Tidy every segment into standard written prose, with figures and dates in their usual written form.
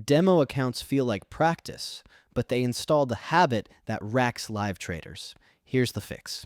Demo accounts feel like practice, but they installed a habit that racks live traders. Here's the fix.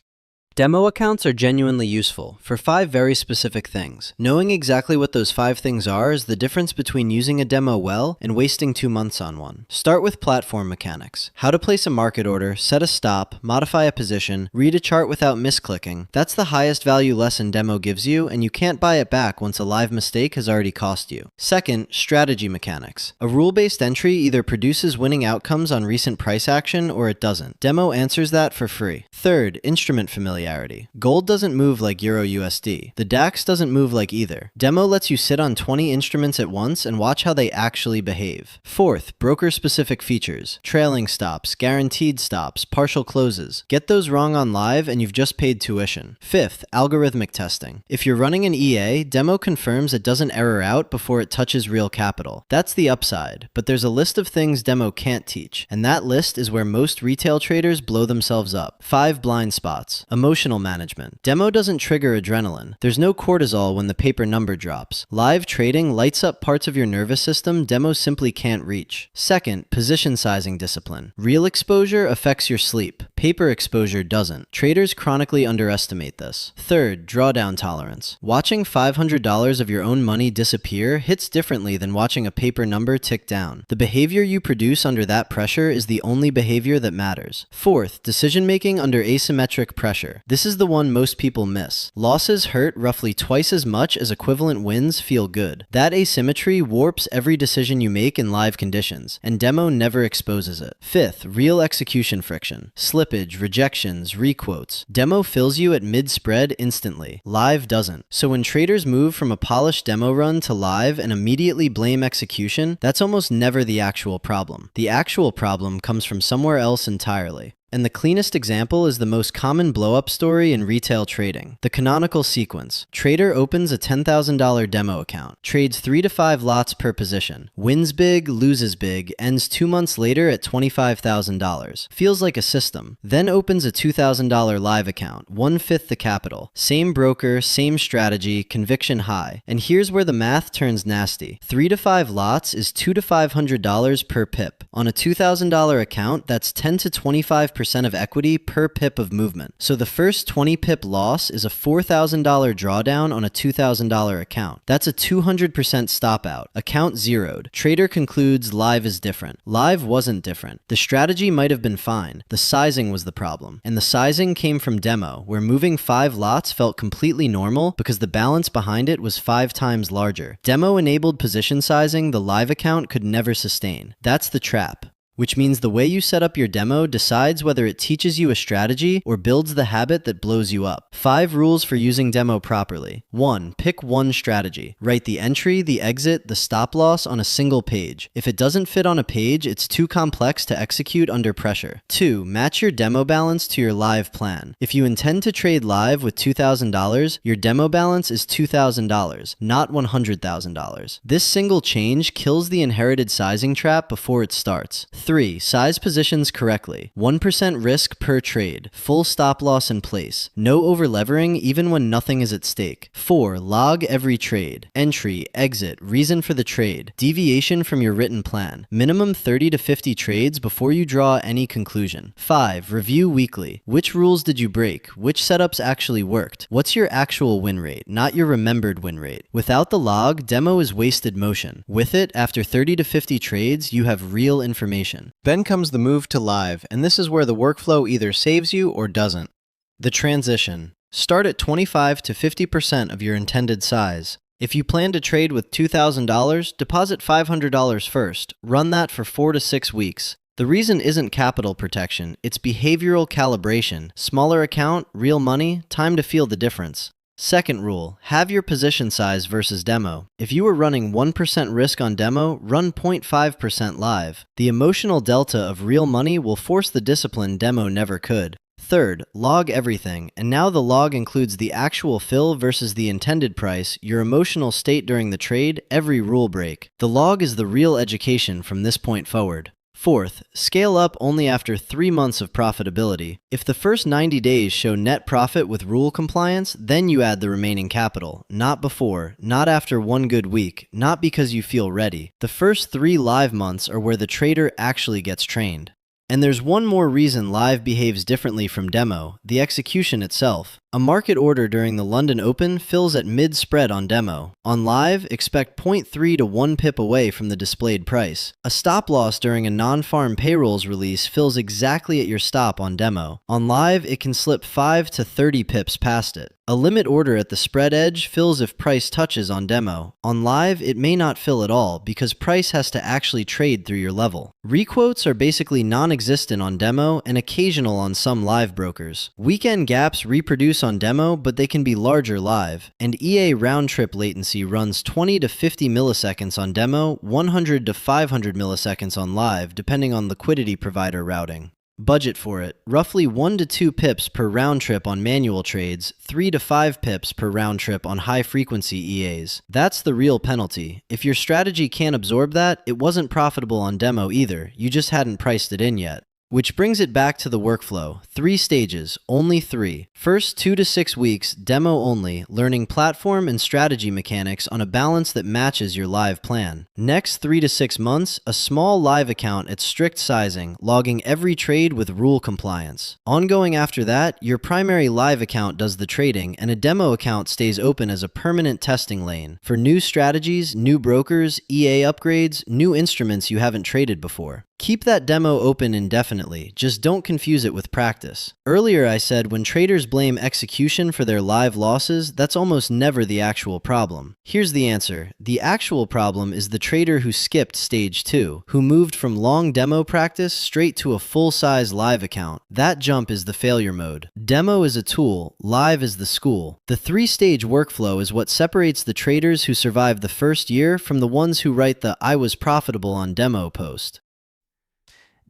Demo accounts are genuinely useful for 5 very specific things. Knowing exactly what those 5 things are is the difference between using a demo well and wasting 2 months on one. Start with platform mechanics. How to place a market order, set a stop, modify a position, read a chart without misclicking. That's the highest value lesson demo gives you, and you can't buy it back once a live mistake has already cost you. Second, strategy mechanics. A rule-based entry either produces winning outcomes on recent price action or it doesn't. Demo answers that for free. Third, instrument familiarity. Gold doesn't move like Euro USD. The DAX doesn't move like either. Demo lets you sit on 20 instruments at once and watch how they actually behave. Fourth, broker-specific features. Trailing stops, guaranteed stops, partial closes. Get those wrong on live and you've just paid tuition. Fifth, algorithmic testing. If you're running an EA, demo confirms it doesn't error out before it touches real capital. That's the upside, but there's a list of things demo can't teach, and that list is where most retail traders blow themselves up. 5 blind spots. Emotional management. Demo doesn't trigger adrenaline. There's no cortisol when the paper number drops. Live trading lights up parts of your nervous system demo simply can't reach. Second, position sizing discipline. Real exposure affects your sleep. Paper exposure doesn't. Traders chronically underestimate this. Third, drawdown tolerance. Watching $500 of your own money disappear hits differently than watching a paper number tick down. The behavior you produce under that pressure is the only behavior that matters. Fourth, decision making under asymmetric pressure. This is the one most people miss. Losses hurt roughly twice as much as equivalent wins feel good. That asymmetry warps every decision you make in live conditions, and demo never exposes it. Fifth, real execution friction. Slippage, rejections, requotes. Demo fills you at mid-spread instantly. Live doesn't. So when traders move from a polished demo run to live and immediately blame execution, that's almost never the actual problem. The actual problem comes from somewhere else entirely. And the cleanest example is the most common blow-up story in retail trading. The canonical sequence. Trader opens a $10,000 demo account, trades 3 to 5 lots per position, wins big, loses big, ends 2 months later at $25,000. Feels like a system. Then opens a $2,000 live account, 1/5 the capital. Same broker, same strategy, conviction high. And here's where the math turns nasty. 3 to 5 lots is $200 to $500 per pip. On a $2,000 account, that's 10 to 25% of equity per pip of movement. So the first 20 pip loss is a $4,000 drawdown on a $2,000 account. That's a 200% stop out. Account zeroed. Trader concludes live is different. Live wasn't different. The strategy might have been fine. The sizing was the problem. And the sizing came from demo, where moving 5 lots felt completely normal because the balance behind it was 5 times larger. Demo-enabled position sizing the live account could never sustain. That's the trap. Which means the way you set up your demo decides whether it teaches you a strategy or builds the habit that blows you up. 5 rules for using demo properly. 1. Pick one strategy. Write the entry, the exit, the stop loss on a single page. If it doesn't fit on a page, it's too complex to execute under pressure. 2. Match your demo balance to your live plan. If you intend to trade live with $2,000, your demo balance is $2,000, not $100,000. This single change kills the inherited sizing trap before it starts. 3. Size positions correctly. 1% risk per trade. Full stop loss in place. No over-levering even when nothing is at stake. 4. Log every trade. Entry, exit, reason for the trade. Deviation from your written plan. Minimum 30 to 50 trades before you draw any conclusion. 5. Review weekly. Which rules did you break? Which setups actually worked? What's your actual win rate, not your remembered win rate? Without the log, demo is wasted motion. With it, after 30 to 50 trades, you have real information. Then comes the move to live, and this is where the workflow either saves you or doesn't. The transition. Start at 25 to 50% of your intended size. If you plan to trade with $2,000, deposit $500 first. Run that for 4 to 6 weeks. The reason isn't capital protection, it's behavioral calibration. Smaller account, real money, time to feel the difference. Second rule, have your position size versus demo. If you were running 1% risk on demo, run 0.5% live. The emotional delta of real money will force the discipline demo never could. Third, log everything, and now the log includes the actual fill versus the intended price, your emotional state during the trade, every rule break. The log is the real education from this point forward. Fourth, scale up only after 3 months of profitability. If the first 90 days show net profit with rule compliance, then you add the remaining capital. Not before, not after one good week, not because you feel ready. The first 3 live months are where the trader actually gets trained. And there's one more reason live behaves differently from demo: the execution itself. A market order during the London Open fills at mid-spread on demo. On live, expect 0.3 to 1 pip away from the displayed price. A stop loss during a non-farm payrolls release fills exactly at your stop on demo. On live, it can slip 5 to 30 pips past it. A limit order at the spread edge fills if price touches on demo. On live, it may not fill at all because price has to actually trade through your level. Requotes are basically non-existent on demo and occasional on some live brokers. Weekend gaps reproduce on demo, but they can be larger live. And EA round-trip latency runs 20 to 50 milliseconds on demo, 100 to 500 milliseconds on live, depending on liquidity provider routing. Budget for it: roughly 1 to 2 pips per round trip on manual trades, 3 to 5 pips per round trip on high-frequency EAs. That's the real penalty. If your strategy can't absorb that, it wasn't profitable on demo either, you just hadn't priced it in yet. Which brings it back to the workflow. 3 stages, only 3. First 2 to 6 weeks, demo only, learning platform and strategy mechanics on a balance that matches your live plan. Next 3 to 6 months, a small live account at strict sizing, logging every trade with rule compliance. Ongoing after that, your primary live account does the trading, and a demo account stays open as a permanent testing lane for new strategies, new brokers, EA upgrades, new instruments you haven't traded before. Keep that demo open indefinitely, just don't confuse it with practice. Earlier I said when traders blame execution for their live losses, that's almost never the actual problem. Here's the answer. The actual problem is the trader who skipped stage 2, who moved from long demo practice straight to a full-size live account. That jump is the failure mode. Demo is a tool, live is the school. The 3-stage workflow is what separates the traders who survive the first year from the ones who write the "I was profitable on demo" post.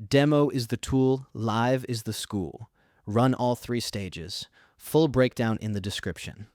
Demo is the tool, live is the school. Run all 3 stages. Full breakdown in the description.